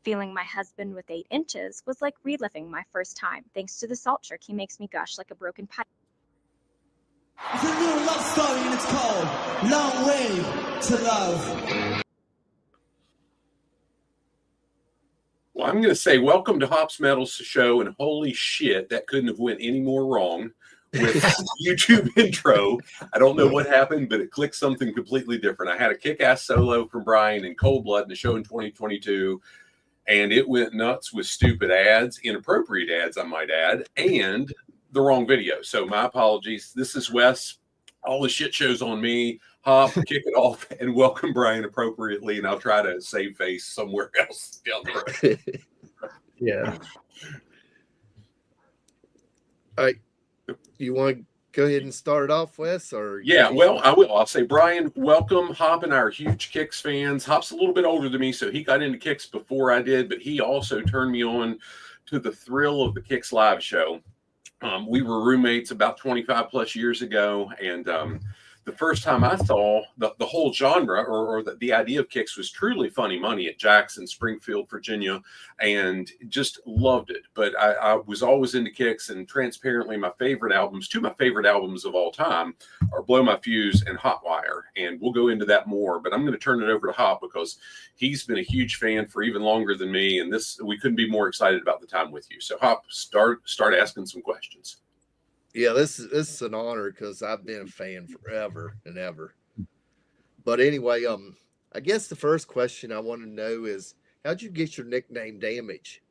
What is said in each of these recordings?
Feeling my husband with 8 inches was like reliving my first time. Thanks to the salt trick, he makes me gush like a broken pipe. It's a new love story and it's called Long Way to Love. Well, I'm going to say welcome to Hops Metal's show, and holy shit, that couldn't have went any more wrong with YouTube intro. I don't know what happened, but it clicked something completely different. I had a kick-ass solo from Brian in Cold Blood in the show in 2022, and it went nuts with stupid ads, inappropriate ads, I might add, and the wrong video. So my apologies. This is Wes. All the shit shows on me. Hop, kick it off, and welcome Brian appropriately, and I'll try to save face somewhere else down the road. Yeah. All right. You want to go ahead and start it off, Wes? Or yeah, well, I will. I'll say, Brian, welcome. Hop and I are huge KIX fans. Hop's a little bit older than me, so he got into KIX before I did, but he also turned me on to the thrill of the KIX live show. We were roommates about 25 plus years ago, and the first time I saw the whole genre or the idea of KIX was truly funny money at Jackson, Springfield, Virginia, and just loved it. But I was always into KIX, and transparently, two of my favorite albums of all time are Blow My Fuse and Hotwire, and we'll go into that more. But I'm going to turn it over to Hop because he's been a huge fan for even longer than me, and we couldn't be more excited about the time with you. So Hop, start asking some questions. Yeah, this is an honor because I've been a fan forever and ever. But anyway, I guess the first question I want to know is, how'd you get your nickname Damage?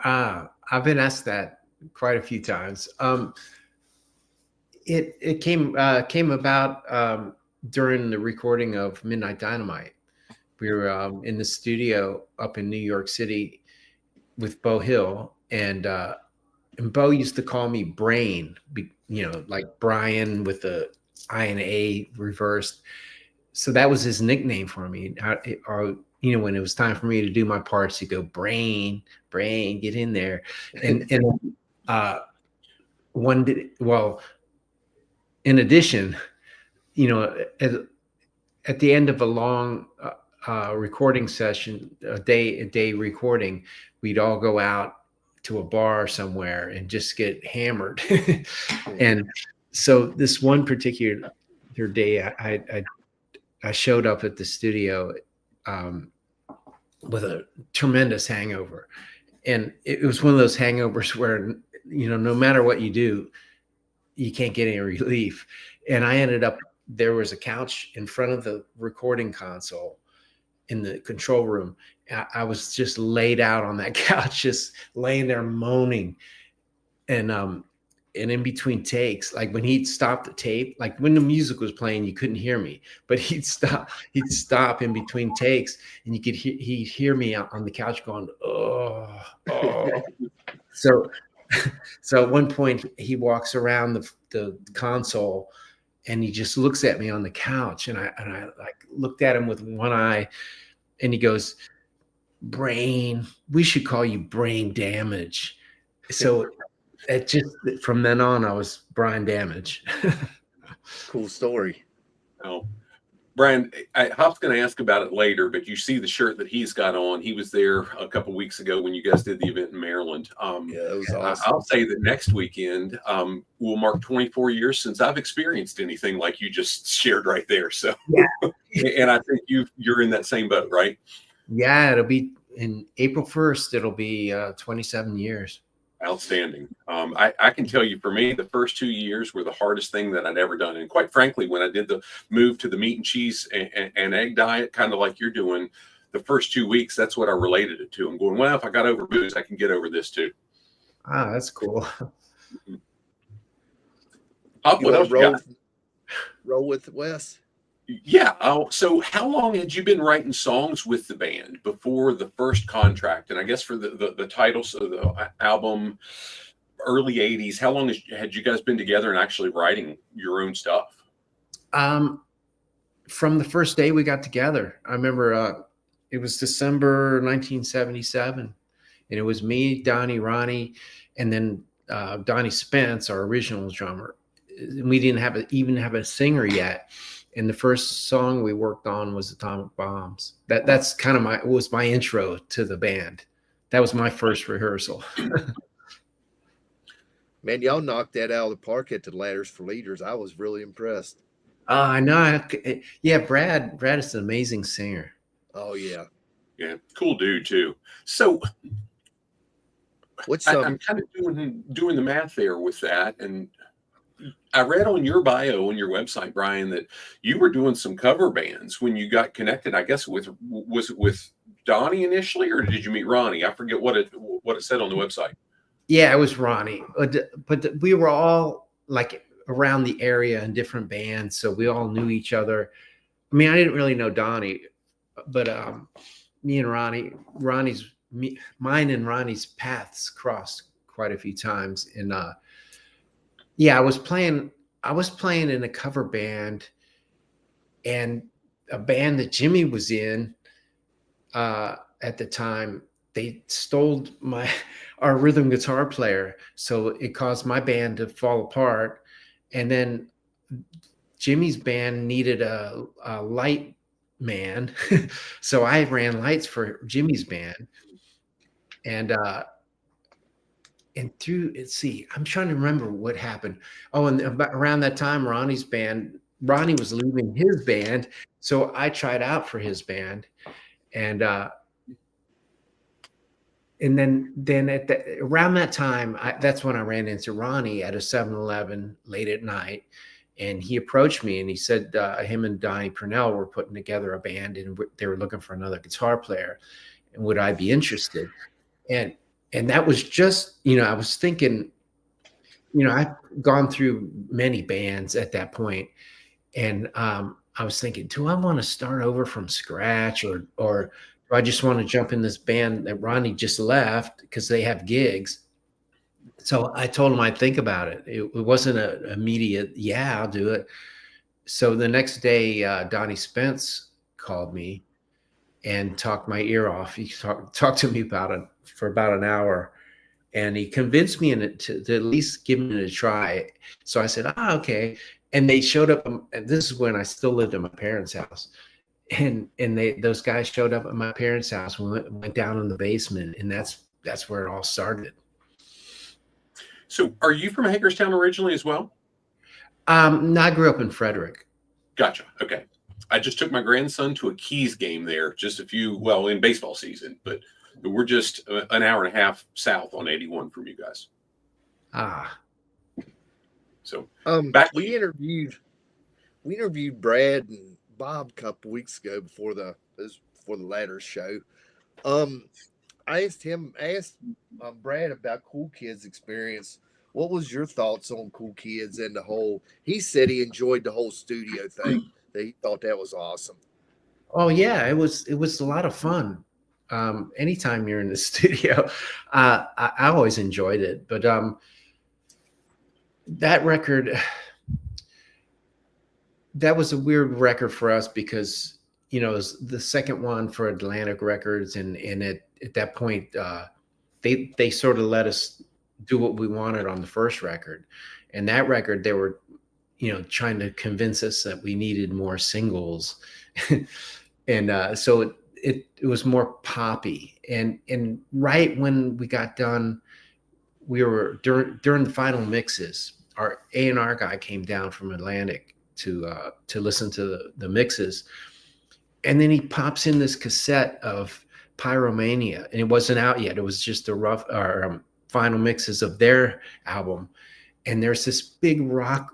I've been asked that quite a few times. It came about during the recording of Midnight Dynamite. We were in the studio up in New York City with Beau Hill, and Beau used to call me Brain, like Brian with the I and A reversed. So that was his nickname for me. When it was time for me to do my parts, he'd go, Brain, get in there. And in addition, at the end of a long recording session, a day recording, we'd all go out to a bar somewhere and just get hammered. And so this one particular day, I showed up at the studio with a tremendous hangover. And it was one of those hangovers where, no matter what you do, you can't get any relief. And I ended up, there was a couch in front of the recording console in the control room. I was just laid out on that couch, just laying there moaning. And in between takes, like when he'd stop the tape, like when the music was playing, you couldn't hear me, but he'd stop in between takes, and he'd hear me out on the couch going, oh. So at one point he walks around the console, and he just looks at me on the couch, and I like looked at him with one eye, and he goes, Brain, we should call you Brain Damage. So it just, from then on, I was Brian Damage. Cool story. Oh, Brian, Hop's going to ask about it later, but you see the shirt that he's got on. He was there a couple of weeks ago when you guys did the event in Maryland. Yeah, it was awesome. I'll say that next weekend will mark 24 years since I've experienced anything like you just shared right there. So, yeah. And I think you're in that same boat, right? Yeah, it'll be in April 1st. It'll be 27 years. Outstanding. I can tell you, for me, the first 2 years were the hardest thing that I'd ever done. And quite frankly, when I did the move to the meat and cheese and egg diet, kind of like you're doing, the first 2 weeks, that's what I related it to. I'm going, well, if I got over booze, I can get over this too. Ah, that's cool. What else you got? Roll with Wes. Yeah. So how long had you been writing songs with the band before the first contract? And I guess for the titles of the album, early 80s, how long had you guys been together and actually writing your own stuff? From the first day we got together. I remember it was December 1977, and it was me, Donnie, Ronnie, and then Donnie Spence, our original drummer. We didn't even have a singer yet. And the first song we worked on was Atomic Bombs. That's kind of was my intro to the band. That was my first rehearsal. Man, y'all knocked that out of the park at the Ladders for Leaders. I was really impressed. I know. Yeah, Brad is an amazing singer. Oh yeah. Yeah, cool dude too. So I'm kind of doing the math there with that, and I read on your bio on your website, Brian, that you were doing some cover bands when you got connected. I guess was it with Donnie initially, or did you meet Ronnie? I forget what it said on the website. Yeah, it was Ronnie, but we were all like around the area in different bands, so we all knew each other. I mean, I didn't really know Donnie, but me and mine and Ronnie's paths crossed quite a few times. And yeah, I was playing in a cover band, and a band that Jimmy was in at the time. They stole our rhythm guitar player, so it caused my band to fall apart. And then Jimmy's band needed a light man, so I ran lights for Jimmy's band. And let's see, I'm trying to remember what happened. Oh, and around that time, Ronnie was leaving his band, so I tried out for his band, and then around that time, that's when I ran into Ronnie at a 7-Eleven late at night, and he approached me and he said him and Donnie Purnell were putting together a band, and they were looking for another guitar player, and would I be interested? And that was just, I was thinking, I've gone through many bands at that point, and I was thinking, do I want to start over from scratch, or do I just want to jump in this band that Ronnie just left because they have gigs? So I told him I'd think about it. It wasn't an immediate, yeah, I'll do it. So the next day, Donnie Spence called me and talked my ear off. He talked to me for about an hour, and he convinced me to at least give it a try. So I said, okay. And they showed up, and this is when I still lived at my parents' house. And those guys showed up at my parents' house. We went down in the basement, and that's where it all started. So are you from Hagerstown originally as well? No, I grew up in Frederick. Gotcha. Okay. I just took my grandson to a Keys game there, in baseball season, but we're just an hour and a half south on 81 from you guys. So we interviewed Brad and Bob a couple weeks ago before the Ladders show. I asked Brad about Cool Kids experience. What was your thoughts on Cool Kids and the whole? He said he enjoyed the whole studio thing. He thought that was awesome. Oh yeah, it was a lot of fun. Anytime you're in the studio, I always enjoyed it. But that record, that was a weird record for us because it was the second one for Atlantic Records, and at that point, they sort of let us do what we wanted on the first record, and that record they were trying to convince us that we needed more singles. And so it was more poppy, and right when we got done, we were during the final mixes, our A&R guy came down from Atlantic to listen to the mixes, and then he pops in this cassette of Pyromania, and it wasn't out yet. It was just a final mixes of their album, and there's this big rock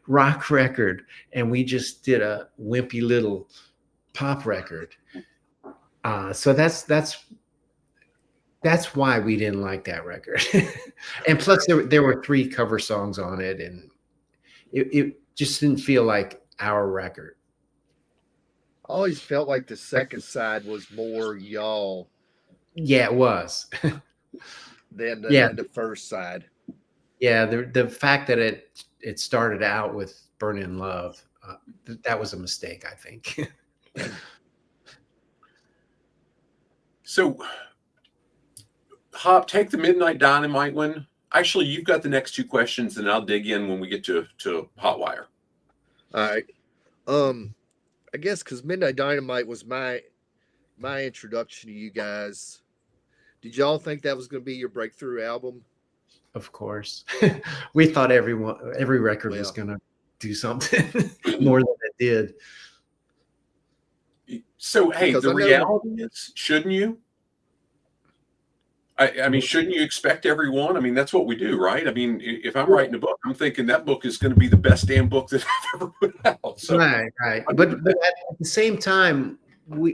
record, and we just did a wimpy little pop record. So that's why we didn't like that record. And plus there were 3 cover songs on it, and it just didn't feel like our record. I always felt like the second side was more y'all. Yeah, it was. than the first side. Yeah, the fact that it started out with Burnin' Love, that was a mistake, I think. So, Hop, take the Midnight Dynamite one. Actually, you've got the next two questions, and I'll dig in when we get to Hotwire. All right. I guess because Midnight Dynamite was my introduction to you guys. Did y'all think that was going to be your breakthrough album? Of course. We thought every record was Well, going to do something more than it did. So, hey, Because the I know- reality is, shouldn't you? I mean, shouldn't you expect everyone? I mean, that's what we do, right? I mean, if I'm writing a book, I'm thinking that book is going to be the best damn book that I've ever put out. So, Right. But at the same time, we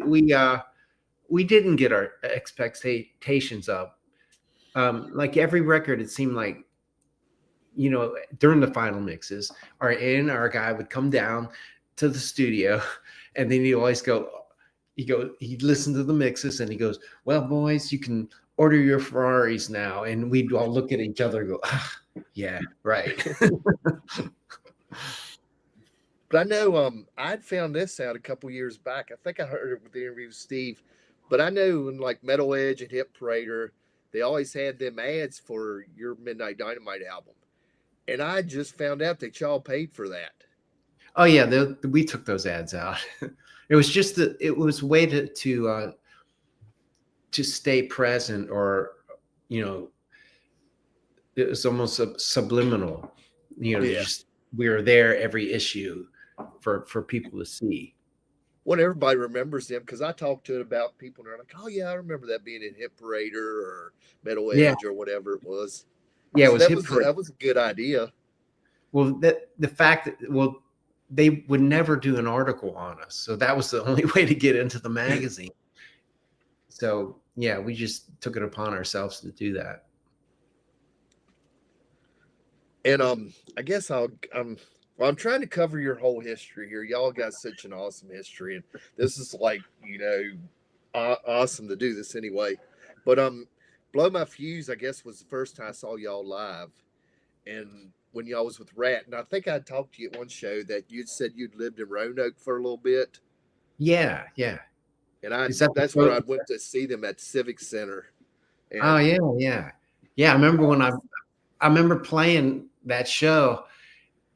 didn't get our expectations up. Like every record, it seemed like, you know, during the final mixes, our guy would come down to the studio, and then he'd always he'd listen to the mixes, and he goes, "Well, boys, you can order your Ferraris now." And we'd all look at each other and go, yeah, right. But I know I'd found this out a couple years back. I think I heard it with the interview with Steve. But I know in like Metal Edge and Hit Parader, they always had them ads for your Midnight Dynamite album. And I just found out that y'all paid for that. Oh yeah, we took those ads out. It was just it was a way to stay present, or, you know, it was almost subliminal. You know, Yeah. just we were there every issue for people to see. When everybody remembers them, because I talked to it about people and they're like, "Oh yeah, I remember that being in Hit Parader or Metal Edge Yeah. or whatever it was." Yeah, it So was that Hit was Parade. that was a good idea. Well, the fact that they would never do an article on us, so that was the only way to get into the magazine. So yeah, we just took it upon ourselves to do that. And I guess I'm trying to cover your whole history here. Y'all got such an awesome history, and this is like, you know, awesome to do this anyway. But Blow My Fuse, I guess, was the first time I saw y'all live, and when y'all was with Rat, and I think I talked to you at one show that you'd said you'd lived in Roanoke for a little bit, Yeah. and Is that that's where I went to see them at Civic Center. And Oh yeah. I remember when I remember playing that show,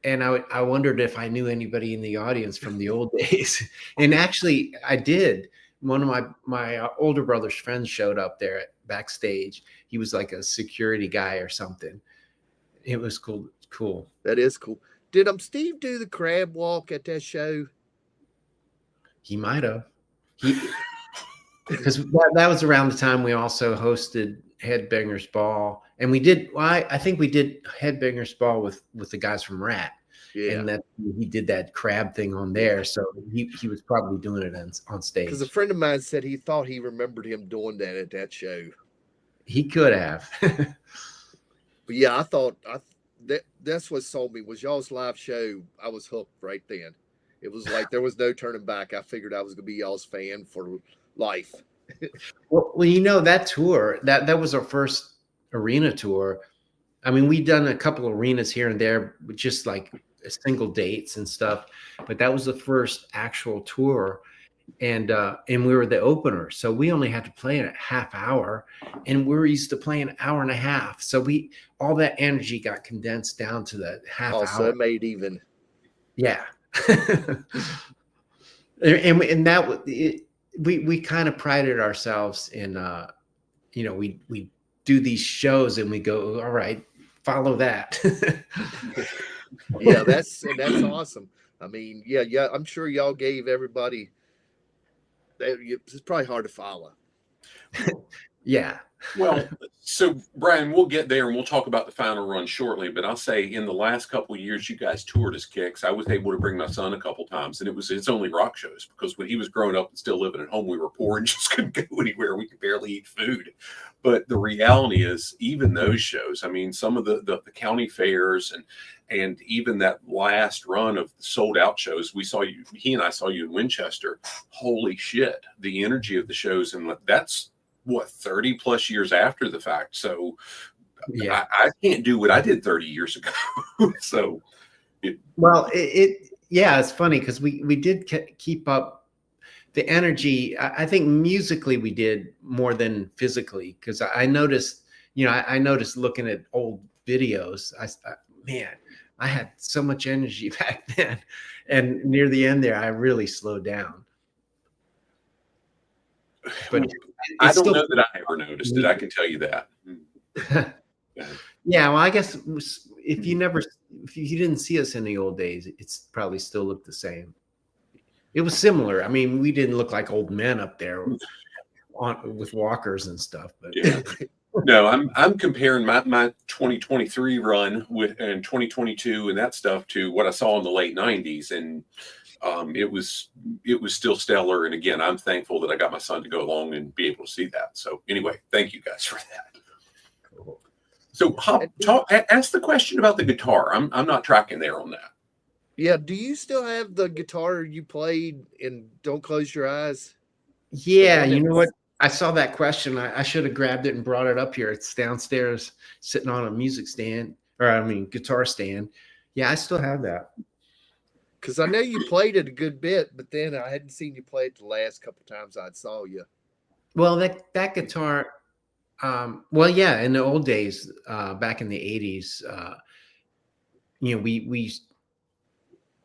and I wondered if I knew anybody in the audience from the old days. And actually, I did. One of my older brother's friends showed up there backstage. He was like a security guy or something. It was cool. that is cool. Did Steve do the crab walk at that show? He might have. Because that was around the time we also hosted Headbangers Ball, and we did. Well, I think we did Headbangers Ball with the guys from Rat, Yeah. and that he did that crab thing on there. So he was probably doing it on stage. Because a friend of mine said he thought he remembered him doing that at that show. He could have. But yeah, I thought that's what sold me was y'all's live show. I was hooked right then. It was like there was no turning back. I figured I was gonna be y'all's fan for life. Well, you know, that tour that was our first arena tour. I mean, we'd done a couple of arenas here and there, with just like single dates and stuff, but that was the first actual tour. And we were the opener, so we only had to play in a half hour, and we're used to playing an hour and a half. So all that energy got condensed down to that half Also, hour. it made even. Yeah. and that we kind of prided ourselves in, you know, we do these shows and we go, all right, follow that. Yeah, that's awesome. I mean, yeah, I'm sure y'all gave everybody. It's probably hard to follow. Yeah. Well, so Brian, we'll get there and we'll talk about the final run shortly. But I'll say in the last couple of years, you guys toured as KIX. I was able to bring my son a couple times, and it's only rock shows, because when he was growing up and still living at home, we were poor and just couldn't go anywhere. We could barely eat food. But the reality is, even those shows, I mean, some of the county fairs and even that last run of sold out shows, he and I saw you in Winchester. Holy shit, the energy of the shows, and that's what, 30 plus years after the fact. So Yeah. I can't do what I did 30 years ago. So it's funny because we did keep up the energy. I think musically we did more than physically, because I noticed, you know, I noticed looking at old videos. Man, I had so much energy back then, and near the end there, I really slowed down. But I it's don't still know that I ever noticed it. I can tell you that. yeah. Well, I guess if you didn't see us in the old days, it's probably still looked the same. It was similar. I mean, we didn't look like old men up there with walkers and stuff, but Yeah. No, I'm comparing my 2023 run and 2022 and that stuff to what I saw in the late 90s, and it was still stellar. And again, I'm thankful that I got my son to go along and be able to see that. So anyway, thank you guys for that. cool. So ask the question about the guitar. I'm not tracking there on that. Yeah. Do you still have the guitar you played in Don't Close Your Eyes? Yeah, you know what? I saw that question. I should have grabbed it and brought it up here. It's downstairs, sitting on a music stand, or I mean, guitar stand. Yeah, I still have that. Because I know you played it a good bit, but then I hadn't seen you play it the last couple times I saw you. Well, that guitar, well, yeah, in the old days, back in the 80s, you know,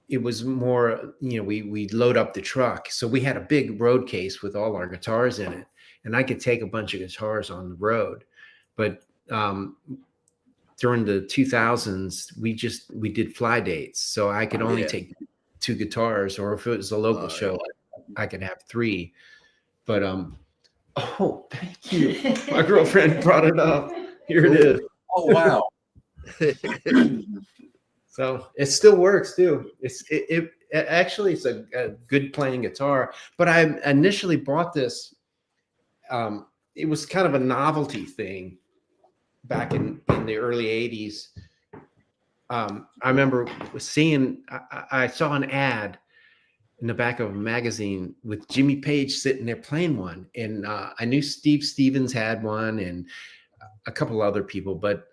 it was more, you know, we'd load up the truck. So we had a big road case with all our guitars in it, and I could take a bunch of guitars on the road. But during the 2000s, we did fly dates. So I could only take 2 guitars, or if it was a local show, I could have 3. But oh, thank you. My girlfriend brought it up. Here it is. Oh wow. So it still works too. It actually it's a good playing guitar. But I initially bought this. It was kind of a novelty thing back in the early 80s. I remember seeing, I saw an ad in the back of a magazine with Jimmy Page sitting there playing one. And I knew Steve Stevens had one and a couple other people, but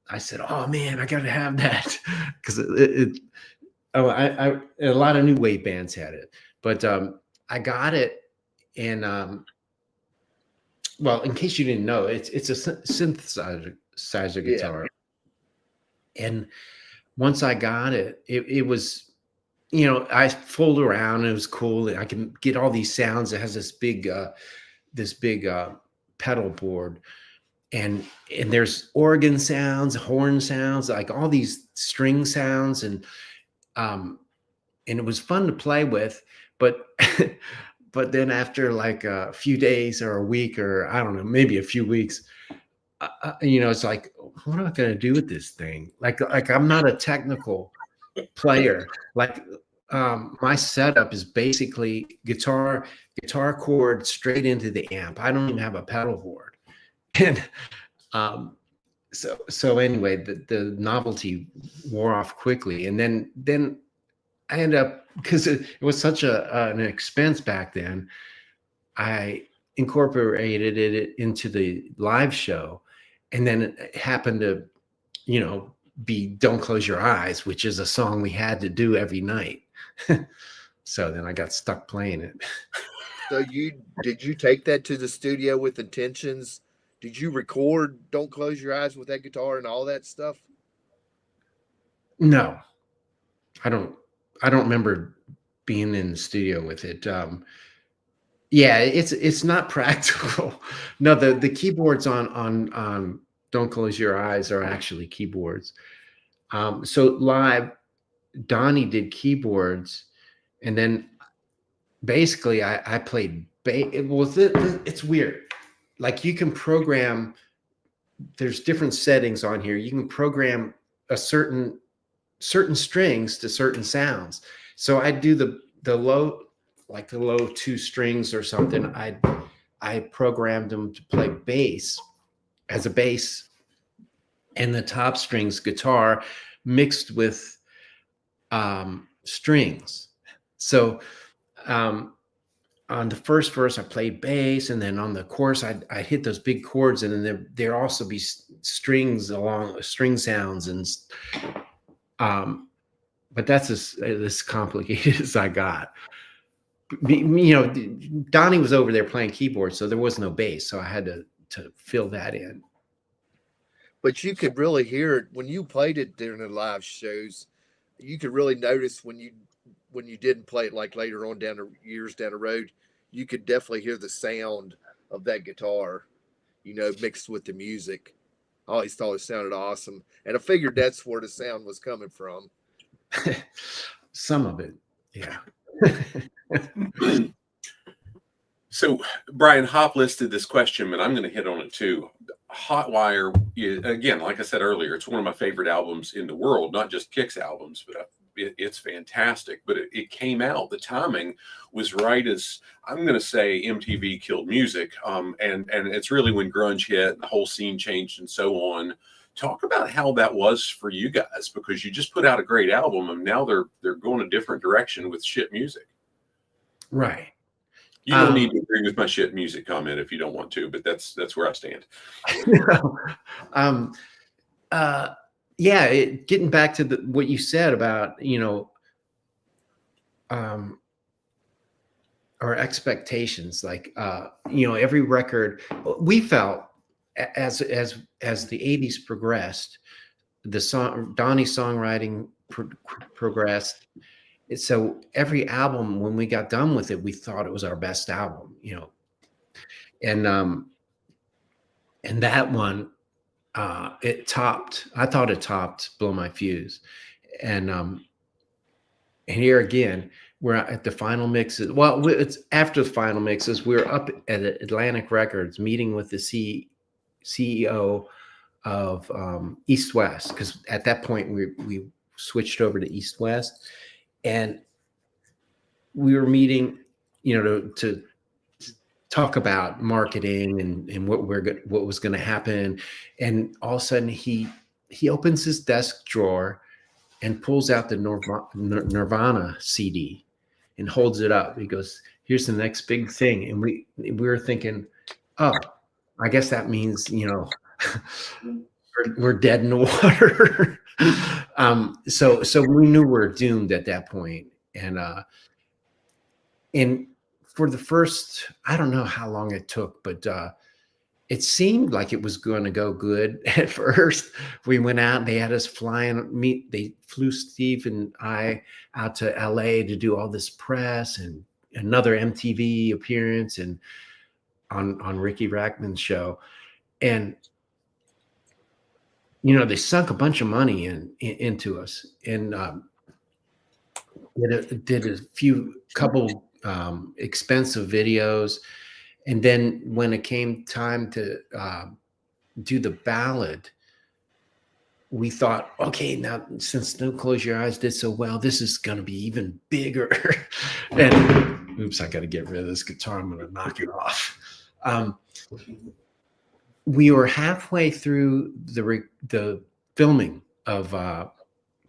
I said, "Oh man, I got to have that," because a lot of new wave bands had it, but I got it, and well, in case you didn't know, it's a synthesizer guitar, and once I got it, it was, you know, I fooled around and it was cool. I can get all these sounds. It has this big pedal board. And there's organ sounds, horn sounds, like all these string sounds, and it was fun to play with. But but then after like a few days or a week, or I don't know, maybe a few weeks, you know, it's like, what am I going to do with this thing? Like I'm not a technical player. Like my setup is basically guitar chord straight into the amp. I don't even have a pedal board. And so anyway, the novelty wore off quickly, and then I ended up, because it was such an expense back then, I incorporated it into the live show, and then it happened to, you know, be "Don't Close Your Eyes," which is a song we had to do every night. So then I got stuck playing it. So did you take that to the studio with intentions? Did you record "Don't Close Your Eyes" with that guitar and all that stuff? No, I don't remember being in the studio with it. Yeah, it's not practical. No, the keyboards on "Don't Close Your Eyes" are actually keyboards. So live, Donnie did keyboards, and then basically I played bass. It's weird. Like you can program, there's different settings on here. You can program a certain strings to certain sounds. So I do the low, like the low 2 strings or something. I programmed them to play bass as a bass, and the top strings guitar mixed with strings. So on the first verse, I played bass, and then on the chorus, I hit those big chords, and then there also be strings along string sounds, and but that's as complicated as I got. You know, Donnie was over there playing keyboard, so there was no bass, so I had to fill that in. But you could really hear it when you played it during the live shows. You could really notice when you didn't play it like later on down the years down the road. You could definitely hear the sound of that guitar, mixed with the music. I always thought it sounded awesome, and I figured that's where the sound was coming from. Some of it, yeah. So Brian, Hop listed this question, but I'm going to hit on it too. Hotwire, again, like I said earlier, it's one of my favorite albums in the world, not just KIX albums, but it's fantastic. But it came out, the timing was right as, I'm going to say, MTV killed music. And it's really when grunge hit, the whole scene changed and so on. Talk about how that was for you guys, because you just put out a great album and now they're going a different direction with shit music. Right. You don't need to agree with my shit music comment if you don't want to, but that's where I stand. Yeah, getting back to what you said about, our expectations, like, every record we felt as the 80s progressed, Donnie's songwriting progressed. So every album, when we got done with it, we thought it was our best album, and that one, I thought it topped Blow My Fuse. And here again, we're at the final mixes. Well, it's after the final mixes. We're up at Atlantic Records meeting with the CEO of East West, because at that point we switched over to East West. And we were meeting, to talk about marketing and what was going to happen. And all of a sudden, he opens his desk drawer and pulls out the Nirvana CD and holds it up. He goes, "Here's the next big thing." And we were thinking, "Oh, I guess that means we're dead in the water." So we knew we were doomed at that point. And for the first, I don't know how long it took, but it seemed like it was going to go good at first. We went out and they had us they flew Steve and I out to LA to do all this press and another MTV appearance and on Ricky Rackman's show. And they sunk a bunch of money into us, and did a couple expensive videos. And then when it came time to do the ballad, we thought, okay, now since Don't Close Your Eyes did so well, this is going to be even bigger. And oops, I got to get rid of this guitar. I'm going to knock it off. We were halfway through the filming of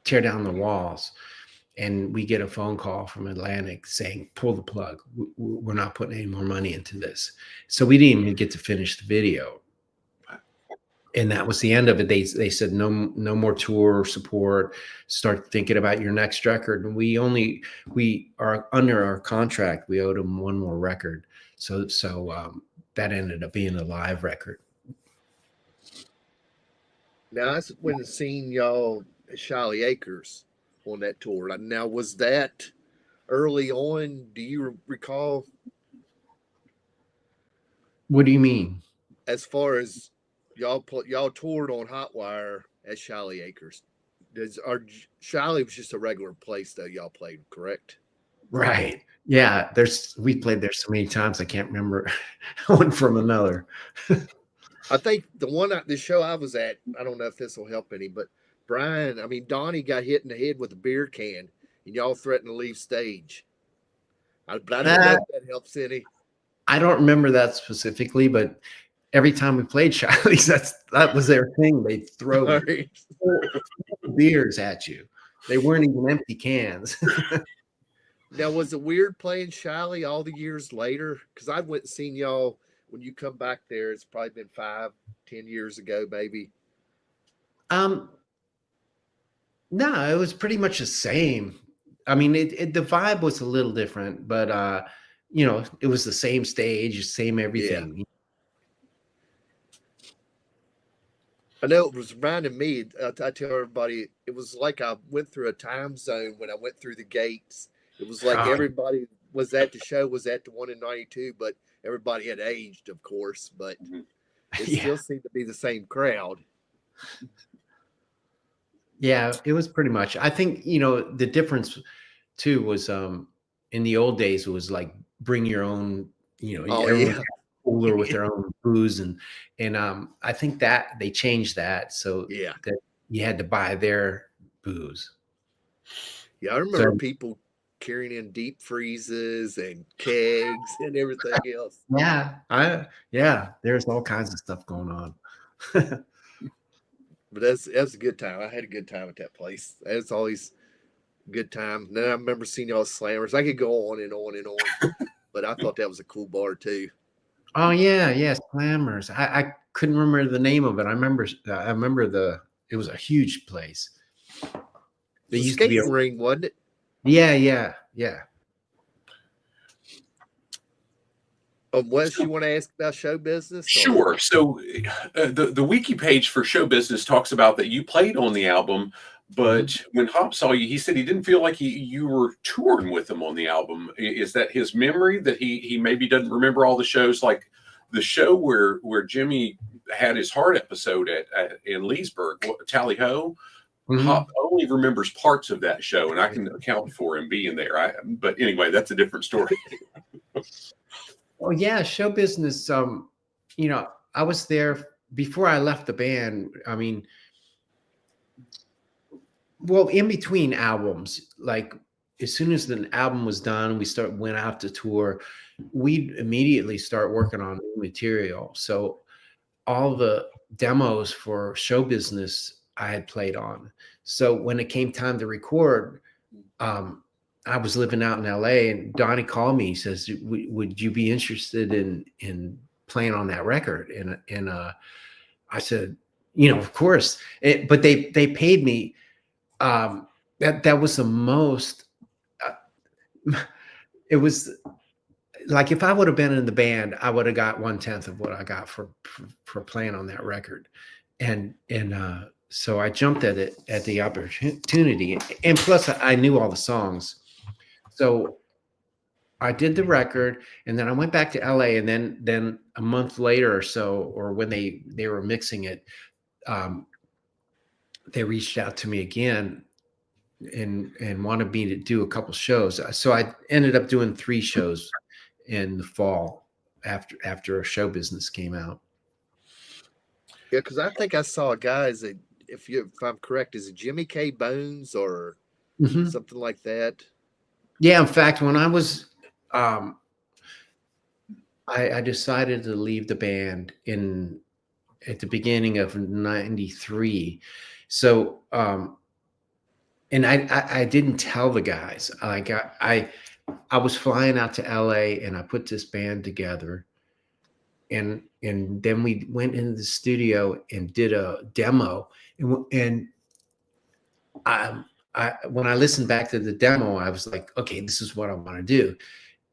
Tear Down the Walls, and we get a phone call from Atlantic saying, pull the plug. We're not putting any more money into this. So we didn't even get to finish the video. And that was the end of it. They said, no more tour support. Start thinking about your next record. And we are under our contract. We owed them one more record. So that ended up being a live record. Now, I went and seen y'all at Shiley Acres on that tour. Now, was that early on? Do you recall? What do you mean? As far as y'all toured on Hotwire at Shiley Acres. Shiley was just a regular place that y'all played, correct? Right. Yeah. We played there so many times I can't remember one from another. I think the show I was at, I don't know if this will help any, but Donnie got hit in the head with a beer can and y'all threatened to leave stage. But I don't know if that helps any. I don't remember that specifically, but every time we played Shiley's, that was their thing. They'd throw beers at you. They weren't even empty cans. Now, was it weird playing Shiley all the years later? Because I went and seen y'all when you come back there. It's probably been 5-10 years ago, maybe. No, it was pretty much the same. I mean, the vibe was a little different, but it was the same stage, same everything. Yeah. know it was reminding me. I tell everybody it was like I went through a time zone when I went through the gates. It was like Oh, everybody was at the show, was at the one in '92, but everybody had aged, of course. But Mhm. it yeah. still seemed to be the same crowd. Yeah, it was pretty much. I think, the difference too was in the old days it was like bring your own, Oh everyone yeah, had a cooler with their own booze, and I think that they changed that so yeah, that you had to buy their booze. yeah. I remember So people carrying in deep freezes and kegs and everything else. yeah, there's all kinds of stuff going on. But that's a good time. I had a good time at that place. It's always a good time. And then I remember seeing y'all slammers. I could go on and on and on, but I thought that was a cool bar too. Oh yeah, yeah, Slammers. I couldn't remember the name of it. I remember it was a huge place. It There was a used to be a skating ring, wasn't it? yeah. Wes, you want to ask about show business or? Sure. So the wiki page for show business talks about that you played on the album, Mhm. but when Hop saw you, he said he didn't feel like you were touring with him on the album. Is that his memory that he maybe doesn't remember all the shows, like the show where Jimmy had his heart episode at in Leesburg, Tally Ho? Hop Mhm. only remembers parts of that show, and I can account for him being there. But anyway, that's a different story. Oh yeah, show business. I was there before I left the band. I mean, well, in between albums, like as soon as the album was done, went out to tour. We immediately start working on new material. So all the demos for show business I had played on. So when it came time to record, um, I was living out in LA, and Donnie called me. He says, Would you be interested in playing on that record?" And I said, of course. But they paid me. That was the most. Uh, it was like if I would have been in the band, I would have got 1/10 of what I got for playing on that record, and so I jumped at it at the opportunity, and plus I knew all the songs, so I did the record, and then I went back to LA, and then a month later or so, or when they were mixing it, um, they reached out to me again and wanted me to do a couple shows. So I ended up doing 3 shows in the fall after show business came out. Yeah, because I think I saw a guy. If I'm correct, is it Jimmy K Bones or Mhm. something like that? Yeah, in fact, when um, I decided to leave the band in at the beginning of '93. So, and I didn't tell the guys. Like I was flying out to LA, and I put this band together, and then we went into the studio and did a demo, and I, when I listened back to the demo, I was like, okay, this is what I want to do.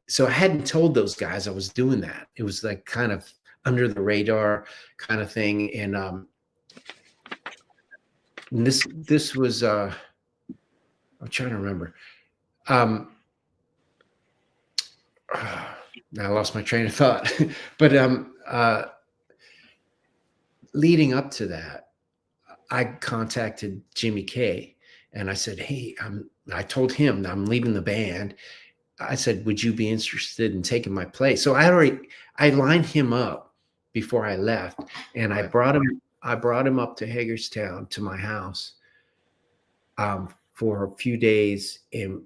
So I hadn't told those guys I was doing that. It was like kind of under the radar kind of thing. And this was I'm trying to remember. Um now I lost my train of thought. But leading up to that, I contacted Jimmy K, and I said, "Hey, I told him that I'm leaving the band. I said, would you be interested in taking my place?" So I lined him up before I left, and Right. I brought him up to Hagerstown to my house for a few days, and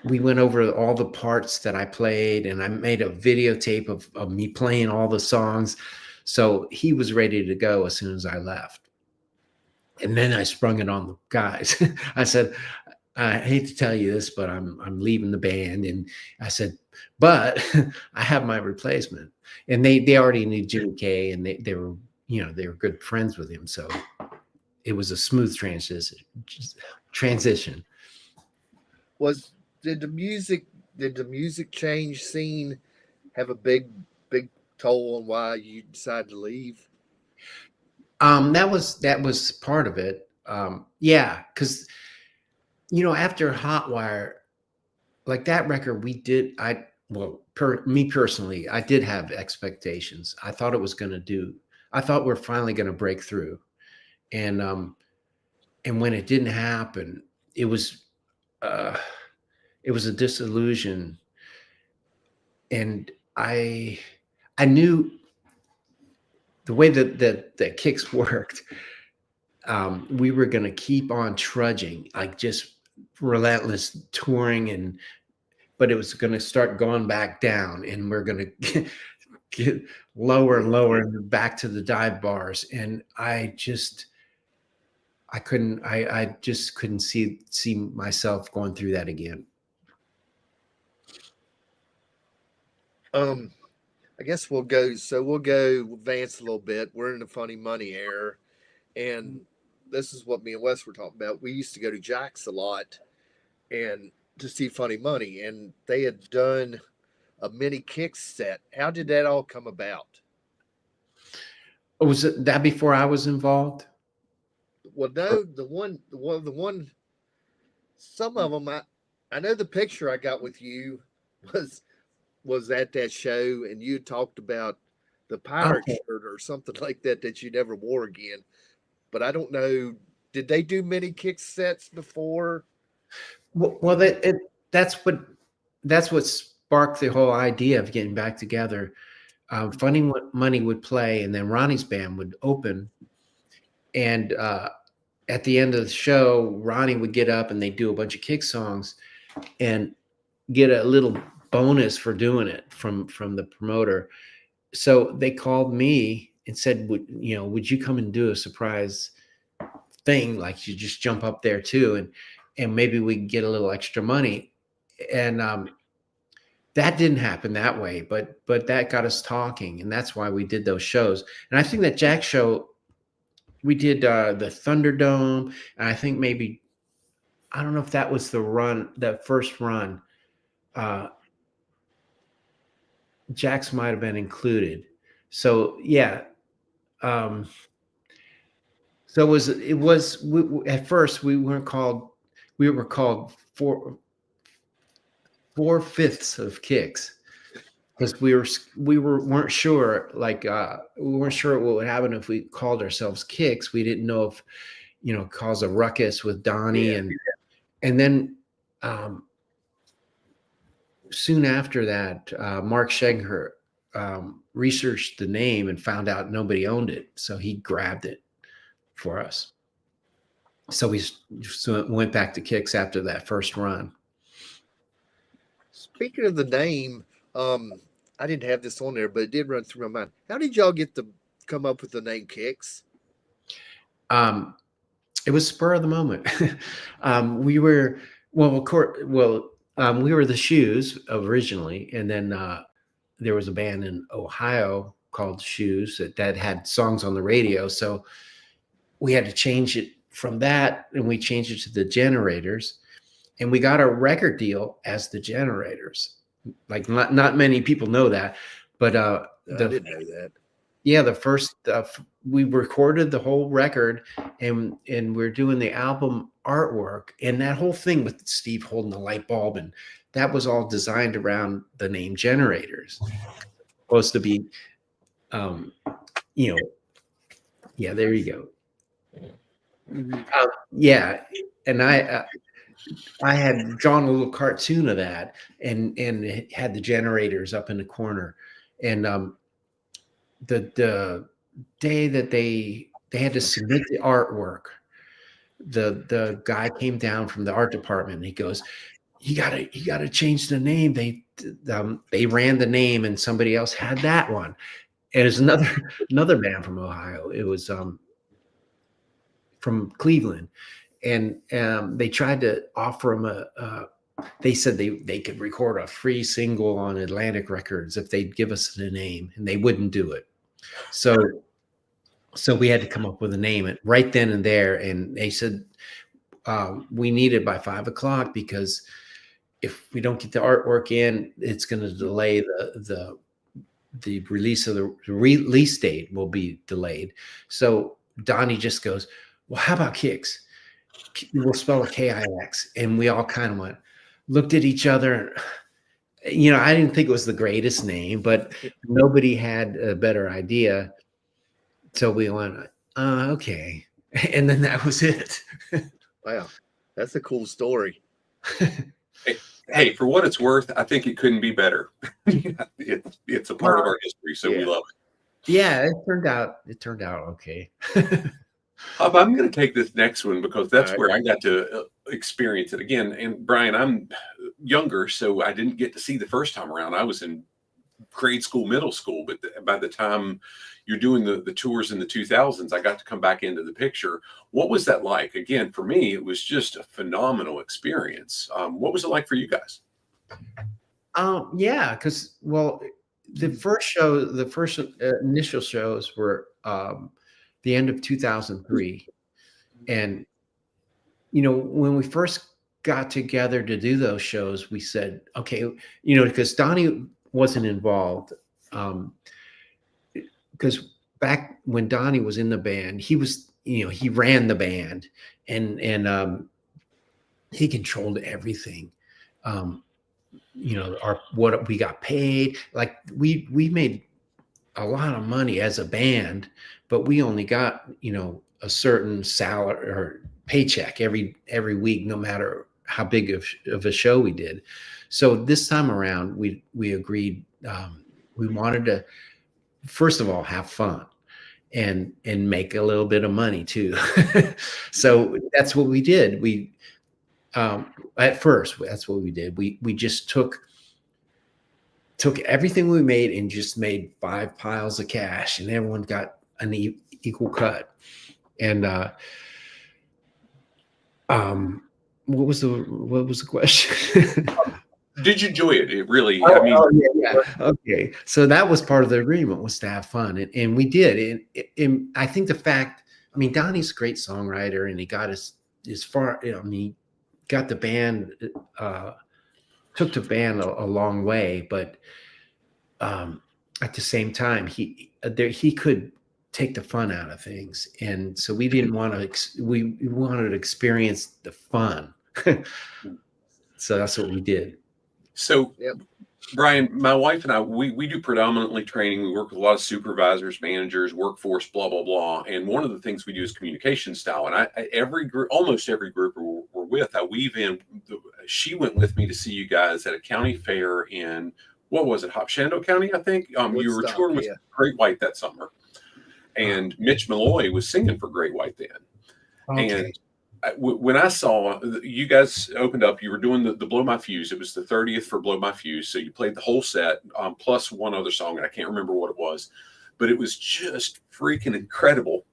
we went over all the parts that I played, and I made a videotape of me playing all the songs. So he was ready to go as soon as I left. And then I sprung it on the guys. I said, "I hate to tell you this, but I'm leaving the band." And I said, "But I have my replacement." And they already knew Jimmy K, and they were they were good friends with him, so it was a smooth transition. Was did the music change scene have a big toll on why you decided to leave? That was part of it. Yeah, because after Hotwire, like that record, me personally, I did have expectations. I thought I thought we're finally going to break through, and when it didn't happen, it was a disillusion, and I knew the way that KIX worked. We were going to keep on trudging, like just relentless touring, but it was going to start going back down, and we're going to get lower and lower and back to the dive bars. And I just couldn't see myself going through that again. I guess we'll advance a little bit. We're in the funny money era, and this is what me and Wes were talking about. We used to go to Jack's a lot and to see Funny Money, and they had done a mini KIX set. How did that all come about? Was it that before I was involved? Well, no, the one, some of them, I know the picture I got with you was at that show, and you talked about the pirate shirt or something like that you never wore again. But I don't know, did they do many KIX sets before? Well, that's what sparked the whole idea of getting back together. Funny Money would play, and then Ronnie's band would open, and at the end of the show, Ronnie would get up and they'd do a bunch of KIX songs and get a little bonus for doing it from the promoter. So they called me and said, would you come and do a surprise thing? Like, you just jump up there too, and maybe we can get a little extra money. And that didn't happen that way, but that got us talking, and that's why we did those shows. And I think that Jack show, we did the Thunderdome, and I think maybe, I don't know if that was that first run. Jack's might have been included. So yeah. So it was at first we were called four-fifths of KIX, because we weren't sure, like we weren't sure what would happen if we called ourselves KIX. We didn't know if cause a ruckus with Donnie, and then soon after that, Mark Schenger researched the name and found out nobody owned it, so he grabbed it for us. So we went back to KIX after that first run. Speaking of the name, I didn't have this on there, but it did run through my mind. How did y'all come up with the name KIX? It was spur of the moment. We were we were the Shoes originally, and then there was a band in Ohio called Shoes that had songs on the radio. So we had to change it from that, and we changed it to the Generators, and we got a record deal as the Generators. Like, not many people know that, but I didn't know that. Yeah, the first we recorded the whole record, and we're doing the album artwork, and that whole thing with Steve holding the light bulb, and that was all designed around the name Generators. Supposed to be, yeah, there you go. Yeah, and I had drawn a little cartoon of that, and it had the Generators up in the corner, and the day that they had to submit the artwork, the guy came down from the art department, and he goes, you gotta change the name. They ran the name, and somebody else had that one. And it's another band from Ohio. It was from Cleveland, and they tried to offer him they said they could record a free single on Atlantic Records if they'd give us the name, and they wouldn't do it. So we had to come up with a name right then and there, and they said we need it by 5 o'clock, because if we don't get the artwork in, it's going to delay the release of the release date will be delayed. So Donnie just goes, well, how about KIX? We'll spell it KIX. And we all kind of looked at each other. You know, I didn't think it was the greatest name, but nobody had a better idea. So we went, okay. And then that was it. Wow. That's a cool story. Hey, for what it's worth, I think it couldn't be better. It's a part of our history, so we love it. Yeah, it turned out okay. I'm going to take this next one because that's where I got to experience it again. And Brian, I'm younger, so I didn't get to see the first time around. I was in grade school, middle school, but by the time you're doing the tours in the 2000s, I got to come back into the picture. What was that like? Again, for me, it was just a phenomenal experience. What was it like for you guys? Yeah, because, well, the first initial shows were the end of 2003. And, you know, when we first got together to do those shows, we said, okay, you know, because Donnie wasn't involved. Because back when Donnie was in the band, he was, you know, he ran the band and he controlled everything. You know, what we got paid, like we made a lot of money as a band, but we only got, you know, a certain salary or paycheck every week, no matter how big of a show we did. So this time around, we agreed we wanted to, first of all, have fun and make a little bit of money too. So that's what we did. We at first, that's what we did. We just took everything we made and just made 5 piles of cash, and everyone got an equal cut. And what was the question? Did you enjoy it? It really, Yeah. Okay. So that was part of the agreement, was to have fun. And we did. And I think the fact, I mean, Donnie's a great songwriter, and he got us as far, I mean, he got the band, took the band a long way, but at the same time, he could take the fun out of things. And so we didn't want to, we wanted to experience the fun. So that's what we did. So, Brian, my wife and I, we do predominantly training. We work with a lot of supervisors, managers, workforce, blah, blah, blah. And one of the things we do is communication style. And almost every group we're with, I weave in. She went with me to see you guys at a county fair in, what was it, Hopshando County, I think? You were touring with Great White that summer. And Mitch Malloy was singing for Great White then. Okay. And when I saw you guys opened up, you were doing the Blow My Fuse. It was the 30th for Blow My Fuse. So you played the whole set, plus one other song, and I can't remember what it was, but it was just freaking incredible.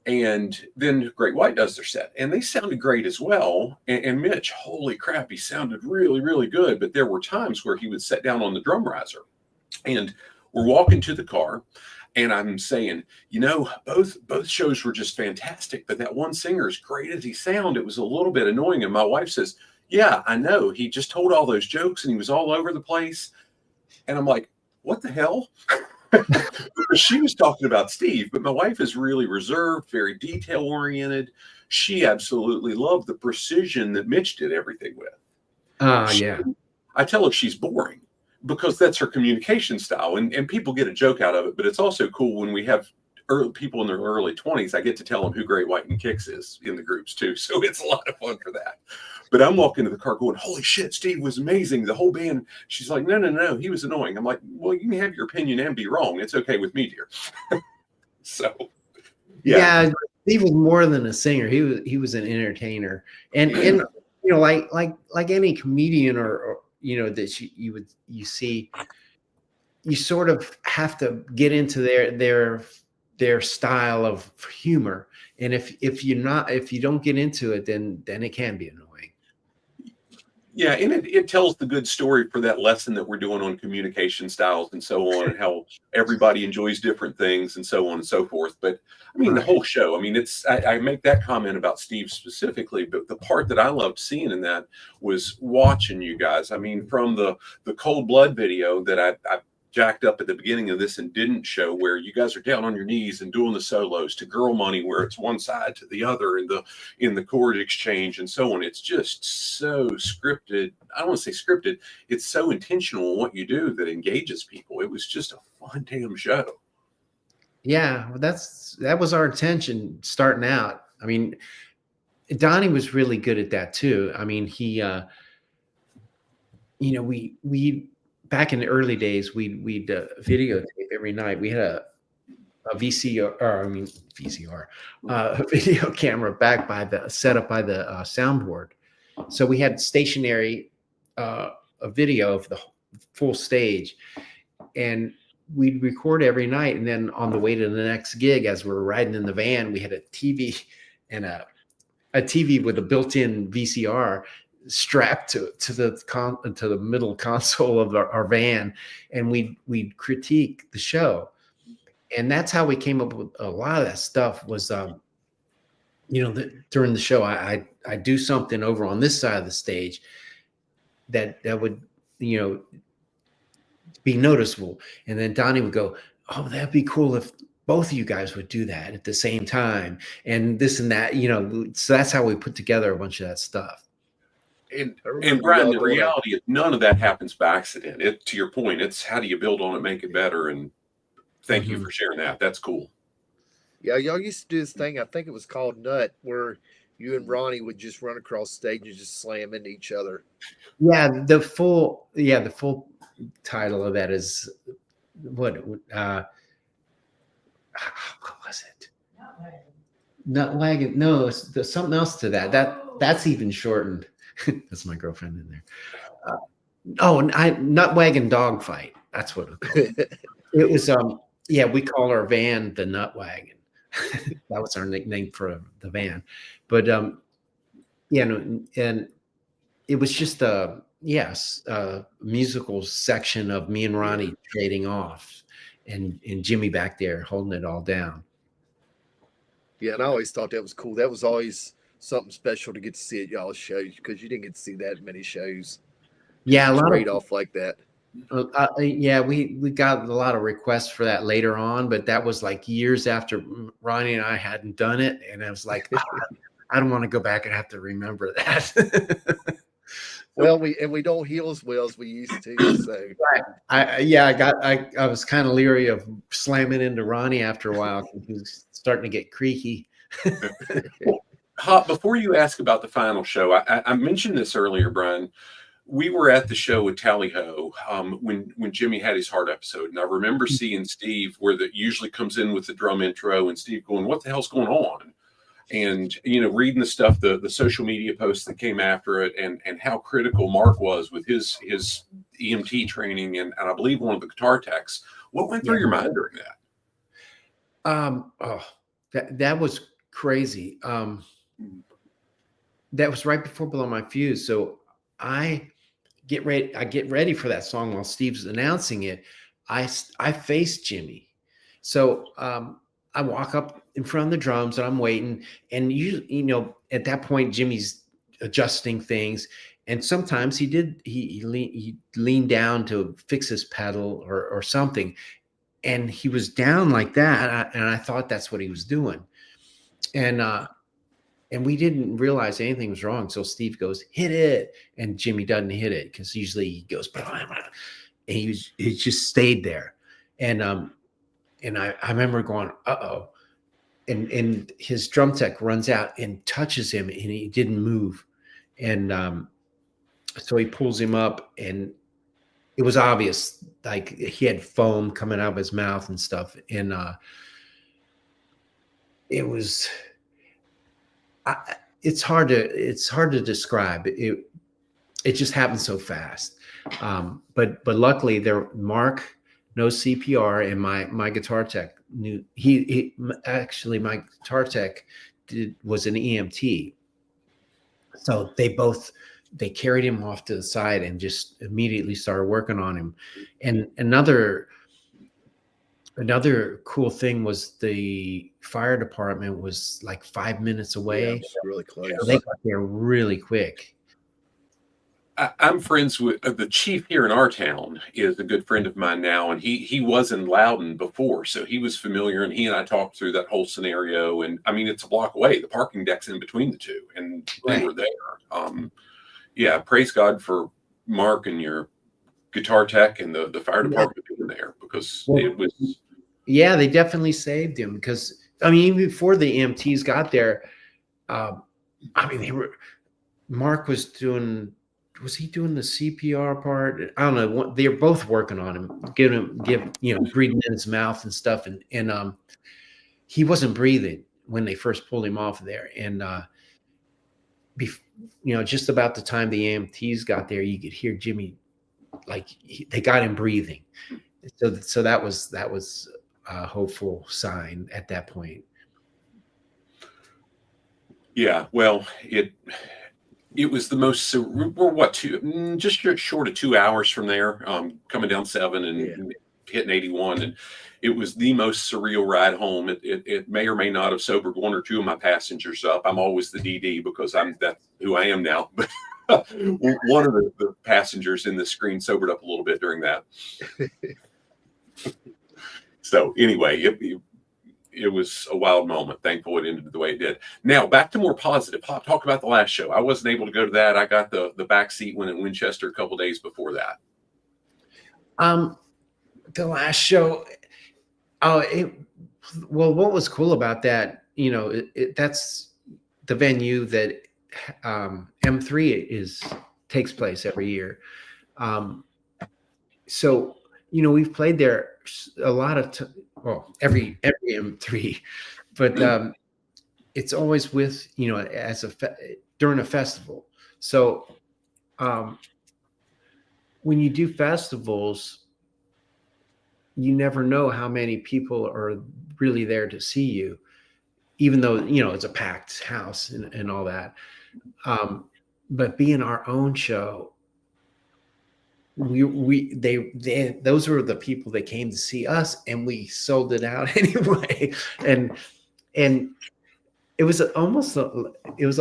And then Great White does their set, and they sounded great as well. And Mitch, holy crap, he sounded really, really good. But there were times where he would sit down on the drum riser, and we're walking to the car, and I'm saying, you know, both shows were just fantastic, but that one singer, as great as he sounded, it was a little bit annoying. And my wife says, yeah, I know. He just told all those jokes and he was all over the place. And I'm like, what the hell? Because she was talking about Steve, but my wife is really reserved, very detail oriented. She absolutely loved the precision that Mitch did everything with. Yeah. I tell her she's boring, because that's her communication style, and people get a joke out of it. But it's also cool when we have people in their early 20s. I get to tell them who Great White and KIX is in the groups too, so it's a lot of fun for that. But I'm walking to the car going, holy shit, Steve was amazing, the whole band. She's like, no, he was annoying. I'm like, well, you can have your opinion and be wrong. It's okay with me, dear. So yeah, Steve was more than a singer. He was an entertainer, and you know, like any comedian or you know, that you see, you sort of have to get into their style of humor. And if you don't get into it, then it can be annoying. Yeah, and it tells the good story for that lesson that we're doing on communication styles and so on, and how everybody enjoys different things and so on and so forth. But I mean, the whole show, I mean, I make that comment about Steve specifically, but the part that I loved seeing in that was watching you guys. I mean, from the Cold Blood video that I jacked up at the beginning of this and didn't show, where you guys are down on your knees and doing the solos, to Girl Money, where it's one side to the other in the chord exchange and so on. It's just so scripted. I don't want to say scripted. It's so intentional in what you do that engages people. It was just a fun damn show. Yeah, well, that was our intention starting out. I mean, Donnie was really good at that too. I mean, he, we back in the early days, we'd videotape every night. We had a VCR, or I mean VCR, a video camera set up by the soundboard. So we had stationary a video of the full stage, and we'd record every night. And then on the way to the next gig, as we were riding in the van, we had a TV and a TV with a built-in VCR strapped to the middle console of our van, and we'd critique the show. And that's how we came up with a lot of that stuff. Was during the show, I do something over on this side of the stage that would be noticeable, and then Donnie would go, "Oh, that'd be cool if both of you guys would do that at the same time," and this and that. So that's how we put together a bunch of that stuff. And Brian, the reality is none of that happens by accident. To your point, it's how do you build on it, make it better. And thank you for sharing that. That's cool. Yeah, y'all used to do this thing, I think it was called Nut, where you and Ronnie would just run across stage and just slam into each other. Yeah, the full title of that is what was it? Not wagon. No, there's something else to that. That's even shortened. That's my girlfriend in there. Nut wagon dog fight. That's what it was. It was we call our van the Nut Wagon. That was our nickname for the van. But and it was just a musical section of me and Ronnie trading off, and Jimmy back there holding it all down. Yeah, and I always thought that was cool. That was always something special to get to see at y'all's shows, because you didn't get to see that many shows. Yeah, a lot trade off like that. We got a lot of requests for that later on, but that was like years after Ronnie and I hadn't done it, and I was like, I don't want to go back and have to remember that. Well, we don't heal as well as we used to. So I was kind of leery of slamming into Ronnie after a while. He was starting to get creaky. Hop, before you ask about the final show, I mentioned this earlier, Brian. We were at the show with Tally Ho when Jimmy had his heart episode, and I remember seeing Steve, where that usually comes in with the drum intro, and Steve going, "What the hell's going on?" And reading the stuff, the social media posts that came after it, and how critical Mark was with his EMT training, and I believe one of the guitar techs. What went through your mind during that? That was crazy. That was right before Blow My Fuse, so I get ready for that song while Steve's announcing it. I faced Jimmy, so I walk up in front of the drums and I'm waiting, and at that point Jimmy's adjusting things, and sometimes he leaned down to fix his pedal or something, and he was down like that, and I thought that's what he was doing, and we didn't realize anything was wrong. So Steve goes, "Hit it," and Jimmy doesn't hit it, because usually he goes, and he just stayed there, and I remember going, "Uh-oh." And his drum tech runs out and touches him, and he didn't move. And so he pulls him up, and it was obvious, like he had foam coming out of his mouth and stuff. And it was, it's hard to describe. It just happened so fast. But luckily Mark knows CPR, and my guitar tech knew. He actually, my guitar tech was an EMT, so they carried him off to the side and just immediately started working on him. And another cool thing was the fire department was like 5 minutes away. Yeah, really close. They got there really quick. I'm friends with the chief here in our town is a good friend of mine now, and he was in Loudon before, so he was familiar, and he and I talked through that whole scenario. And I mean, it's a block away. The parking deck's in between the two, and they Right. were there. Yeah, praise God for Mark and your guitar tech and the fire department being there, because Well, it was. Yeah, they definitely saved him because I mean, even before the EMTs got there, I mean, Mark was doing. Was he doing the CPR part? I don't know. They're both working on him, breathing in his mouth and stuff, and he wasn't breathing when they first pulled him off of there, and just about the time the EMTs got there, you could hear Jimmy, like they got him breathing. So that was a hopeful sign at that point. Yeah, well, it was the most. So we're just short of 2 hours from there, coming down 7 and hitting 81, and it was the most surreal ride home. It may or may not have sobered one or two of my passengers up. I'm always the DD because that's who I am now. But one of the passengers in the screen sobered up a little bit during that. So anyway, it was a wild moment. Thankful it ended the way it did. Now back to more positive. Talk about the last show. I wasn't able to go to that. I got the back seat when at Winchester a couple days before that. The last show. What was cool about that? That's the venue that M3 takes place every year. So we've played there a lot of every M3, but it's always with during a festival. So when you do festivals, you never know how many people are really there to see you, even though it's a packed house and all that. But being our own show, those were the people that came to see us, and we sold it out anyway. And it was almost like it was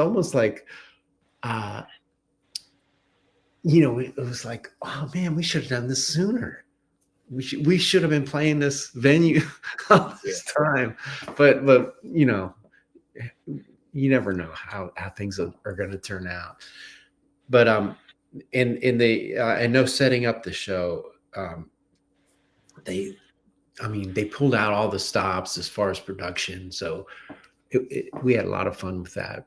like, oh man, we should have done this sooner. We should have been playing this venue all this time, but you never know how things are going to turn out. But I know setting up the show, they pulled out all the stops as far as production, so we had a lot of fun with that.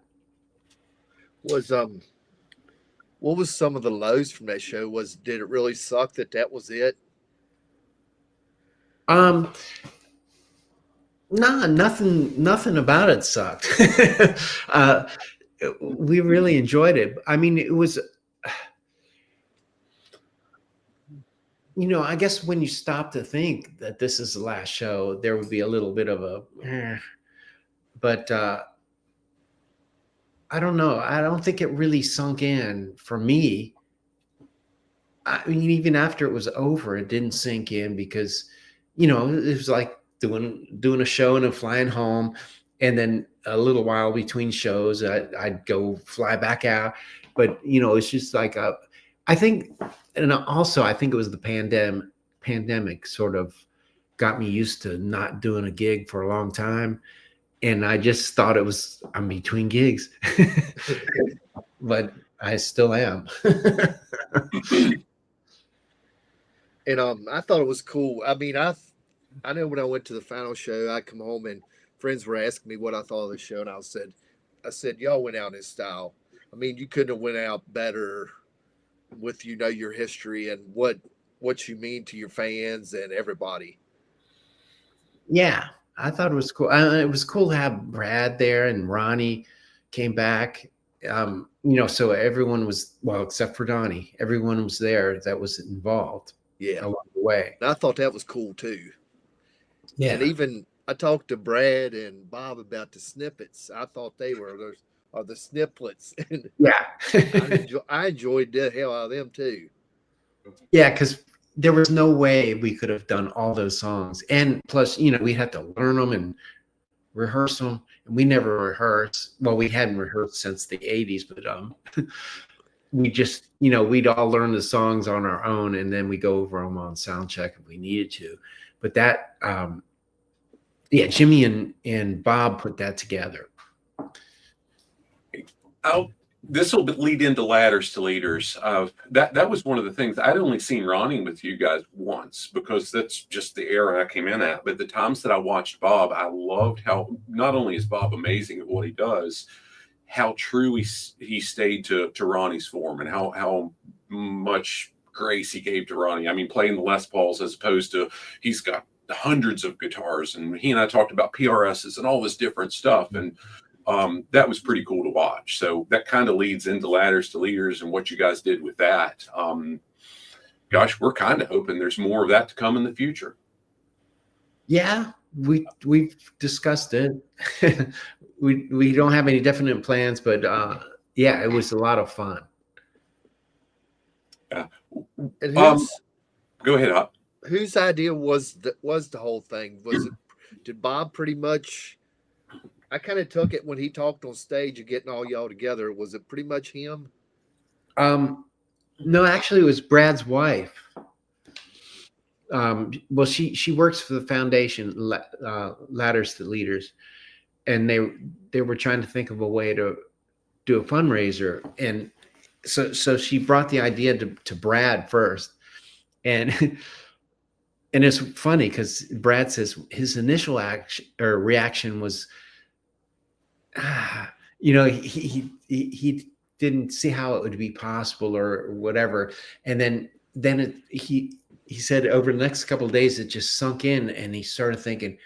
What was some of the lows from that show? Did it really suck that was it? Nothing about it sucked. We really enjoyed it. I mean, it was, I guess when you stop to think that this is the last show, there would be a little bit of but I don't know. I don't think it really sunk in for me. I mean, even after it was over, it didn't sink in because, it was like doing a show and then flying home, and then a little while between shows, I'd go fly back out. But it's just like I think, and also I think it was the pandemic sort of got me used to not doing a gig for a long time, and I just thought I'm between gigs, but I still am. And I thought it was cool. I mean, I know when I went to the final show, I come home and friends were asking me what I thought of the show, and I said, y'all went out in style. I mean, you couldn't have went out better with your history and what you mean to your fans and everybody. Yeah, I thought it was cool. It was cool to have Brad there, and Ronnie came back. So everyone was, well, except for Donnie, everyone was there that was involved. Yeah, along the way. And I thought that was cool too. Yeah, and even I talked to Brad and Bob about the snippets. I thought they were the snippets. Yeah, I enjoyed the hell out of them too. Yeah, because there was no way we could have done all those songs, and plus, we had to learn them and rehearse them, and we never rehearsed. Well, we hadn't rehearsed since the '80s, but we just, you know, we'd all learn the songs on our own, and then we go over them on sound check if we needed to. But that, yeah, Jimmy and Bob put that together. This will lead into Ladders to Leaders. That was one of the things. I'd only seen Ronnie with you guys once because that's just the era I came in at. But the times that I watched Bob, I loved how not only is Bob amazing at what he does, how true he stayed to Ronnie's form, and how much grace he gave to Ronnie. I mean, playing the Les Pauls as opposed to he's got hundreds of guitars, and he and I talked about PRSs and all this different stuff, and that was pretty cool to watch. So that kind of leads into Ladders to Leaders and what you guys did with that. Gosh, we're kind of hoping there's more of that to come in the future. Yeah, we've discussed it. we don't have any definite plans, but yeah, it was a lot of fun. Yeah. And Go ahead, Hop. whose idea was the whole thing? Did Bob pretty much? I kind of took it when he talked on stage and getting all y'all together. Was it pretty much him? No, actually, it was Brad's wife. Well, she works for the foundation, Ladders to Leaders, and they were trying to think of a way to do a fundraiser, and so she brought the idea to Brad first, and it's funny because Brad says his initial reaction was, you know, he didn't see how it would be possible or whatever, and then he said over the next couple of days it just sunk in, and he started thinking,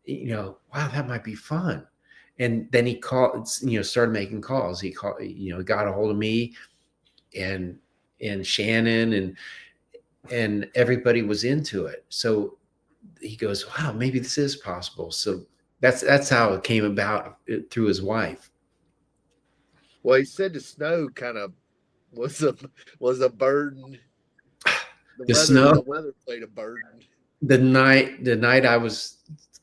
you know, wow, that might be fun. And then he called, you know, started making calls. He called, you know, got a hold of me and Shannon and everybody was into it. So he goes, wow, maybe this is possible. So that's how it came about, through his wife. Well, he said the snow kind of was a burden. The weather played a burden. The night I was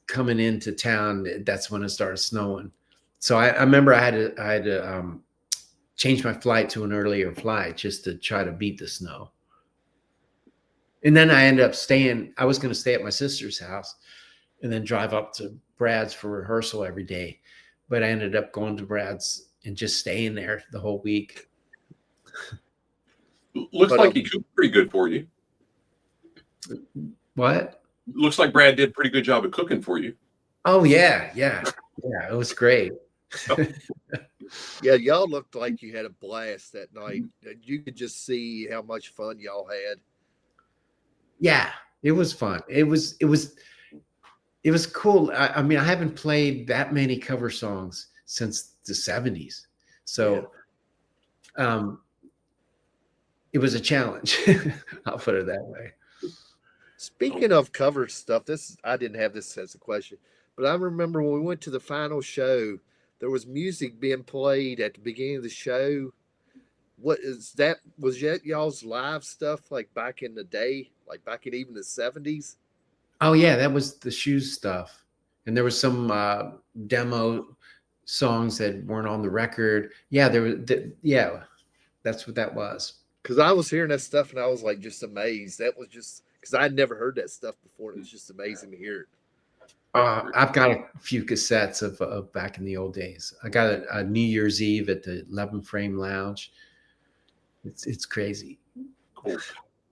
coming into town, that's when it started snowing. So I remember I had to change my flight to an earlier flight just to try to beat the snow. And then I ended up I was going to stay at my sister's house and then drive up to Brad's for rehearsal every day. But I ended up going to Brad's and just staying there the whole week. Looks like he cooked pretty good for you. What? Looks like Brad did a pretty good job of cooking for you. Oh, yeah. It was great. Yeah, y'all looked like you had a blast that night. You could just see how much fun y'all had. Yeah, it was fun. It was cool. I mean, I haven't played that many cover songs since the 70s. So it was a challenge. I'll put it that way. Speaking of cover stuff, I didn't have this as a question, but I remember when we went to the final show, there was music being played at the beginning of the show. What is that? Was that y'all's live stuff like back in the day, like back in even the 70s? Oh yeah, that was the Shoes stuff. And there was some demo songs that weren't on the record. Yeah, that's what that was. Because I was hearing that stuff and I was like just amazed. That was just because I'd never heard that stuff before. It was just amazing to hear it. I've got a few cassettes of back in the old days. I got a New Year's Eve at the 11 Frame Lounge. It's crazy. Cool.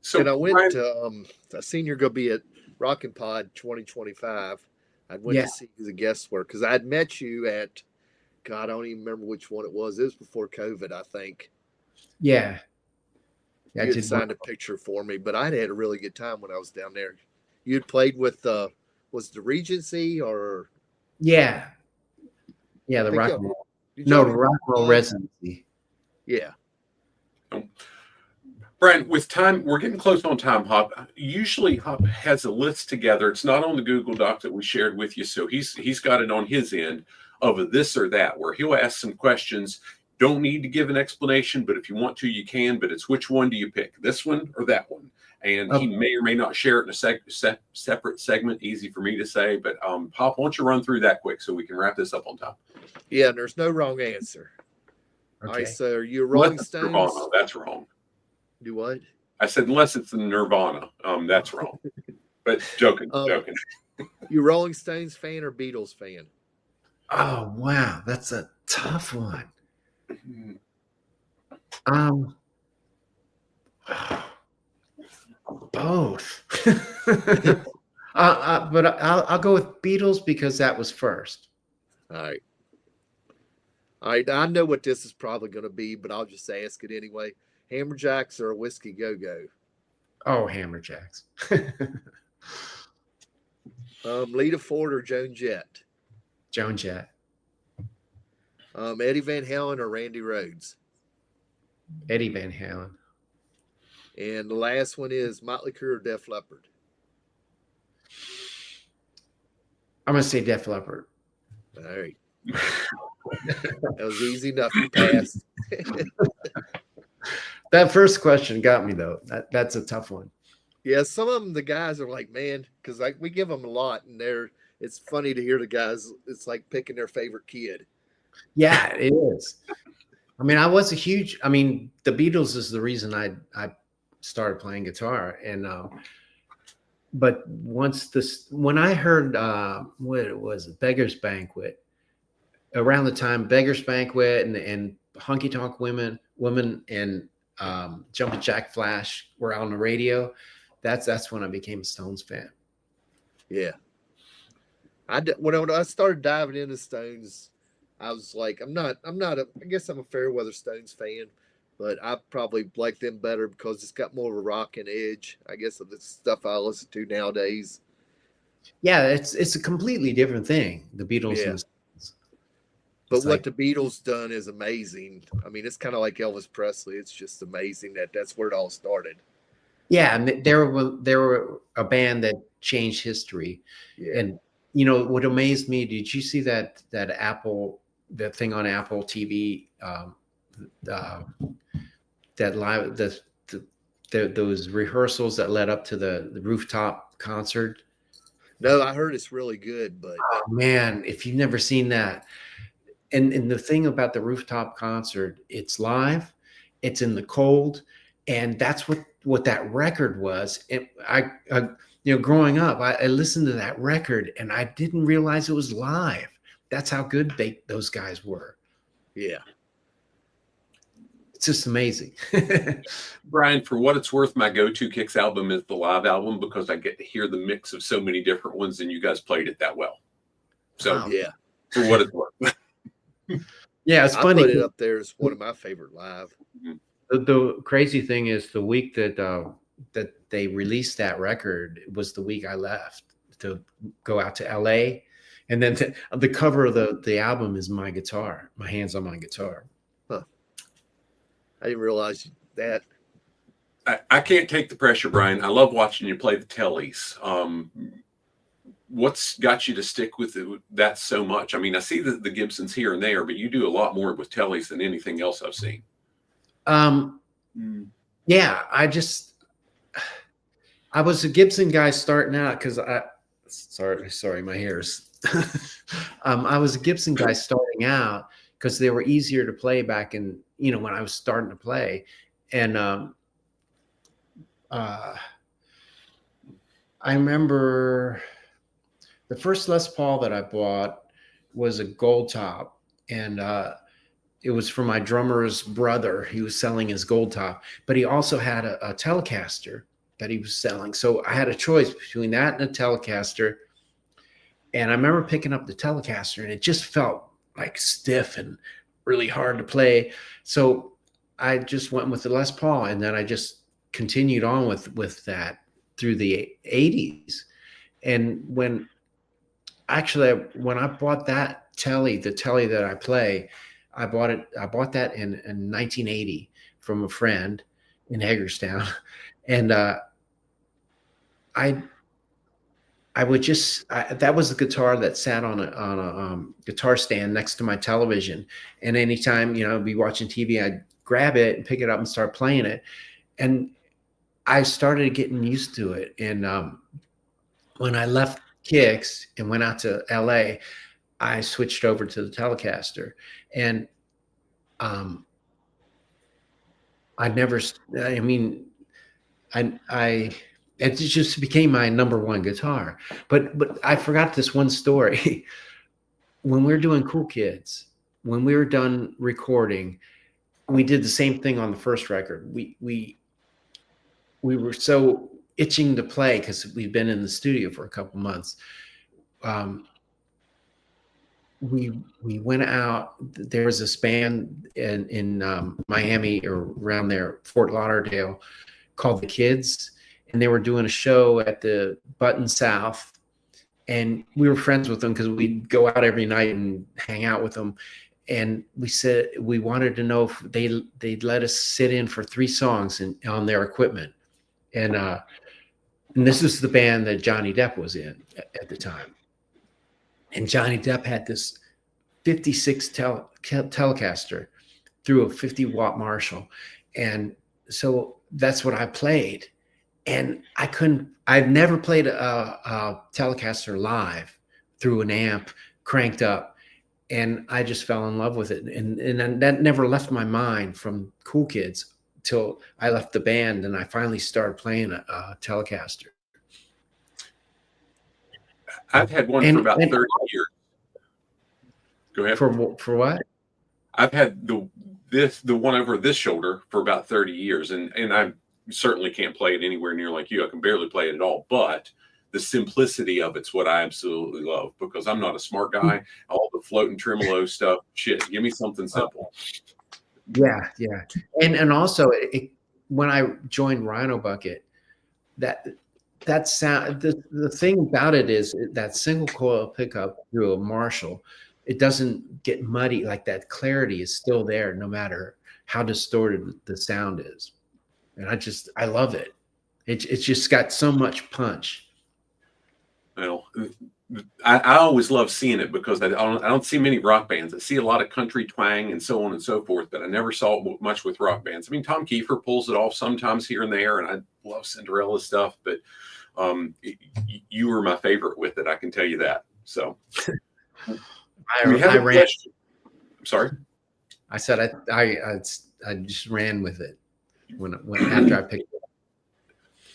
So and I went to I seen you're going to be at Rockin' Pod 2025. I went to see you as a guest work because I had met you at, God, I don't even remember which one it was. It was before COVID, I think. Yeah. You had signed a picture for me, but I had a really good time when I was down there. You had played with was the Regency or? Yeah, the Rock and Roll. No, the Rock and Roll Residency. Yeah. Brian, with time, we're getting close on time, Hop. Usually Hop has a list together. It's not on the Google Doc that we shared with you. So he's got it on his end of a this or that, where he'll ask some questions. Don't need to give an explanation, but if you want to, you can. But it's which one do you pick, this one or that one? And he may or may not share it in a separate segment. Easy for me to say, but Hop, why don't you run through that quick so we can wrap this up on time? Yeah, and there's no wrong answer. All right, Okay. so are you a Unless Rolling it's Stones? Nirvana, that's wrong. Do what? I said unless it's the Nirvana, that's wrong. But joking. You Rolling Stones fan or Beatles fan? Oh wow, that's a tough one. Mhm. Both. But I'll go with Beatles because that was first. All right. All right, I know what this is probably going to be, but I'll just ask it anyway. Hammerjacks or a Whiskey Go Go? Oh, Hammerjacks. Lita Ford or Joan Jett? Joan Jett. Eddie Van Halen or Randy Rhoads? Eddie Van Halen. And the last one is Motley Crue or Def Leppard? I'm gonna say Def Leppard. All right. That was easy enough. You passed. That first question got me though. That's a tough one. Yeah, some of them, the guys are like, man, because like we give them a lot, and it's funny to hear the guys. It's like picking their favorite kid. Yeah, it is. I mean, the Beatles is the reason I started playing guitar, and but when I heard what was it, Beggar's Banquet, around the time Beggar's Banquet and Honky Tonk Women and Jumpin' Jack Flash were on the radio, that's when I became a Stones fan. Yeah, when I started diving into Stones, I was like, I guess I'm a Fairweather Stones fan, but I probably like them better because it's got more of a rock and edge, I guess, of the stuff I listen to nowadays. Yeah, it's a completely different thing. The Beatles Yeah. and the Stones. But It's what like, the Beatles done is amazing. I mean, it's kind of like Elvis Presley. It's just amazing that's where it all started. yeah, and they were a band that changed history. Yeah. And what amazed me, did you see that thing on Apple TV, that live those rehearsals that led up to the rooftop concert? No, I heard it's really good, but Oh man, if you've never seen that. And the thing about the rooftop concert, it's live, it's in the cold, and that's what that record was. And growing up, I listened to that record and I didn't realize it was live. That's how good those guys were. yeah. It's just amazing. Brian, for what it's worth, my go-to KIX album is the live album because I get to hear the mix of so many different ones, and you guys played it that well. So Wow. Yeah. for what it's worth. Yeah, it's I funny. put it up there as one of my favorite live. The crazy thing is the week that they released that record was the week I left to go out to LA. And then the cover of the album is my guitar, my hands on my guitar. Huh. I didn't realize that. I can't take the pressure, Brian. I love watching you play the tellies. What's got you to stick with that so much? I mean, I see the Gibsons here and there, but you do a lot more with tellies than anything else I've seen. Yeah, I was a Gibson guy starting out because sorry, my hair's. I was a Gibson guy starting out because they were easier to play back in, when I was starting to play. And I remember the first Les Paul that I bought was a gold top, and it was for my drummer's brother. He was selling his gold top, but he also had a Telecaster that he was selling. So I had a choice between that and a Telecaster. And I remember picking up the Telecaster, and it just felt like stiff and really hard to play. So I just went with the Les Paul, and then I just continued on with that through the 80s. And when I bought that the telly that I play, I bought that in 1980 from a friend in Hagerstown. And I would that was the guitar that sat on a guitar stand next to my television. And anytime, I'd be watching TV, I'd grab it and pick it up and start playing it. And I started getting used to it. And when I left KIX and went out to LA, I switched over to the Telecaster. And I never, I mean, it just became my number one guitar. But I forgot this one story. When we were doing Cool Kids, when we were done recording, we did the same thing on the first record. We were so itching to play because we'd been in the studio for a couple months. We went out. There was this band in Miami or around there, Fort Lauderdale, called the Kids, and they were doing a show at the Button South, and we were friends with them because we'd go out every night and hang out with them. And we said we wanted to know if they'd let us sit in for 3 songs on their equipment, and this is the band that Johnny Depp was in at the time. And Johnny Depp had this 56 Telecaster through a 50-watt Marshall. And so that's what I played. And I've never played a Telecaster live through an amp cranked up. And I just fell in love with it. And that never left my mind from Cool Kids till I left the band and I finally started playing a Telecaster. I've had one for about 30 years. Go ahead. For what? I've had the one over this shoulder for about 30 years, and I certainly can't play it anywhere near like you. I can barely play it at all, but the simplicity of it's what I absolutely love because I'm not a smart guy. All the floating tremolo stuff, shit. Give me something simple. Yeah. And also, when I joined Rhino Bucket, that sound, the thing about it is that single coil pickup through a Marshall, it doesn't get muddy. Like that clarity is still there no matter how distorted the sound is. And I love it. It's just got so much punch. Well, I always love seeing it because I don't see many rock bands. I see a lot of country twang and so on and so forth, but I never saw it much with rock bands. I mean, Tom Kiefer pulls it off sometimes here and there, and I love Cinderella stuff, but you were my favorite with it. I can tell you that. So I ran. I'm sorry. I said I just ran with it when after I picked it up.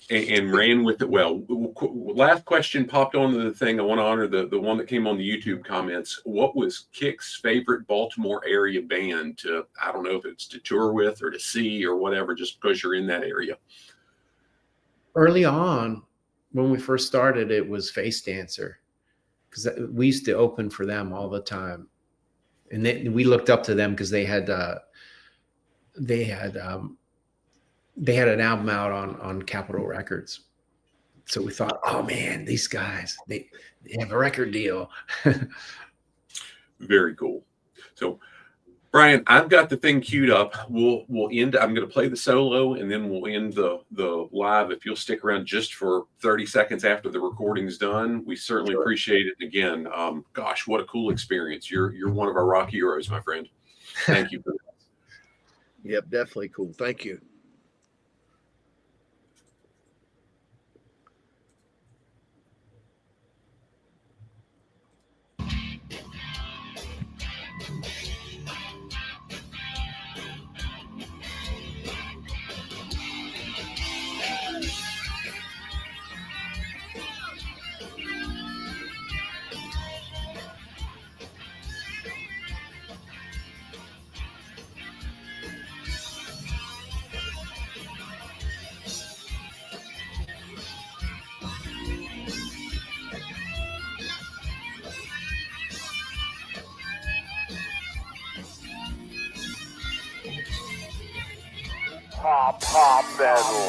And ran with it well. Last question popped onto the thing. I want to honor the one that came on the YouTube comments. What was KIX's favorite Baltimore area band to, I don't know if it's to tour with or to see or whatever, just because you're in that area? Early on, when we first started, it was Face Dancer because we used to open for them all the time. And we looked up to them because they had an album out on Capitol Records. So we thought, oh man, these guys, they have a record deal. Very cool. So Brian, I've got the thing queued up. We'll end. I'm going to play the solo and then we'll end the live. If you'll stick around just for 30 seconds after the recording's done, we certainly appreciate it. And again, gosh, what a cool experience. You're one of our rock heroes, my friend. Thank you for that. Yep, definitely cool. Thank you. Pop metal.